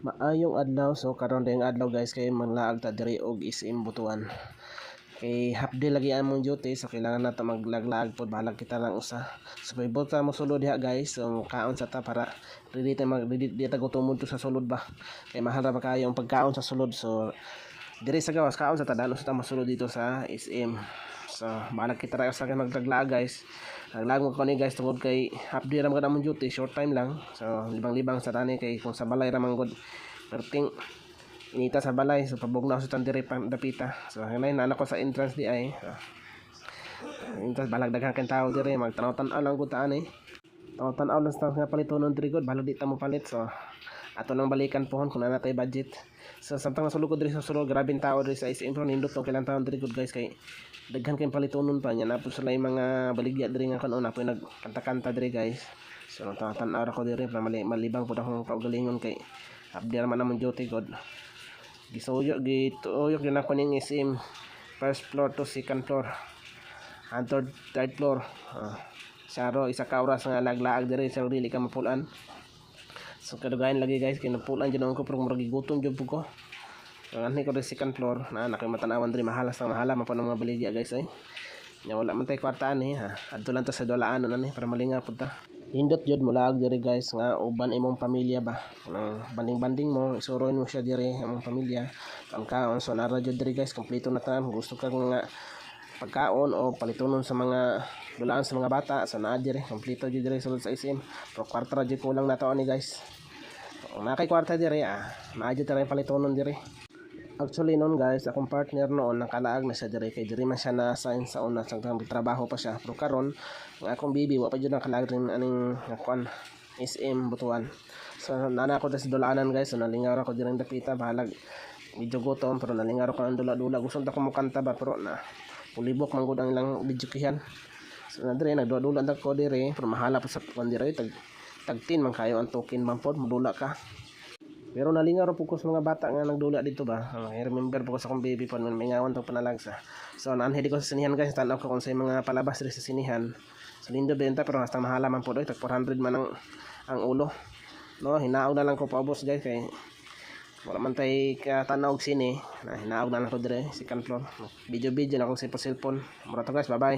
Maayong adlaw, so karon dayong adlaw guys kay manglaag ta diri og SM Butuan. Kay half day lagi among duty, so kailangan nato maglaglaag pod balag kita lang usa. So pabot ta mo sulod diha guys, so kaon sa ta para ready ta ready ta gutomon to sa sulod ba. Kay mahal ra ba kayo ang pagkaon sa sulod, so diri sa gawas kaon sa ta danos ta mosulod dito sa SM. So balag kita ra sa maglaglaag guys. Naglag mo ko ni guys tungod kay half day ra man among duty, short time lang. So libang-libang sa tani kay kung sa balay ra man gud perting inita sa balay, so pabugnaw sa tan diri dapita. So hanay na ko sa entrance di ay. So, entrance balag daghang ken tawo diri magtanaw-tanaw lang gud ta ani. Tanaw-tanaw lang sa nga palitonon diri gud balag di ta mo palit. So ato nang balikan pohon kung na tay budget. So samtang nasulod ko diri sa sulod, grabing tao diri sa SM Pro, nindot tong kailang taon diri gud guys kay daghan kay palitonon pa nya napos sila yung mga baligya diri nga kanon apoy nagkanta-kanta diri guys. So tan-aw ra ko diri para malibang pud akong kaugalingon kay abdi naman namon duty god. Gituyok din ako ning SM first floor to second floor and third floor. Saro isa ka oras nga laglaag diri sa dili ka mapulan. So kadugayan lagi guys kay napulan jud ko pero murag gutom jud ko. Ani ko sa second floor na nakay matanawan diri mahalas na mahala man pa ng mga baligya guys ay. Nya wala man tay kwarta ani ha. Adto lang ta sa dolaan ani para malinga pud ta. Hindot jud mulaag diri guys nga uban imong pamilya ba. Banding-banding mo isuroin mo siya diri among pamilya. Ang kaon so nara jud diri guys kompleto na tanan. Gusto ka nga pagkaon o palitonon sa mga dulaan sa mga bata sa naa diri kompleto jud diri sulod sa SM. Pero kwarta jud kulang na to ani guys. Kung nakay kwarta diri naa jud taray palitonon diri. Actually noon guys, akong partner noon nakalaag na siya diri kay diri man siya na-assign sa una sa trabaho pa siya. Pero karon ang akong baby wa pa jud nakalaag rin aning nakuan SM Butuan. So nana ko sa dulaanan guys, so nalingaw ako diri dapita bahalag medyo gutom pero nalingaw ko ang dula-dula. Gusto ta ko mo kanta ba pero na pulibok man gud ang ilang bidyokihan. So na diri nagdula ko diri pero mahala pa sa kuan diri tag 10 man kayo ang token man pod modula ka. Pero nalingaw ra po ko sa mga bata nga nagdula dito ba. I remember po ko sa akong baby po may ngawan tong panalagsa. So naanhe ko sa sinihan guys, tanaw ko kung sa mga palabas diri sa sinihan. So lindo benta pero hasta mahala man po doy, tag 400 man ang ulo. No, hinaog na lang ko paubos guys kay wala man tay katanaw og sine. Na hinaog na lang ko dire second floor. Video na ako sa cellphone. Mura to guys, bye-bye.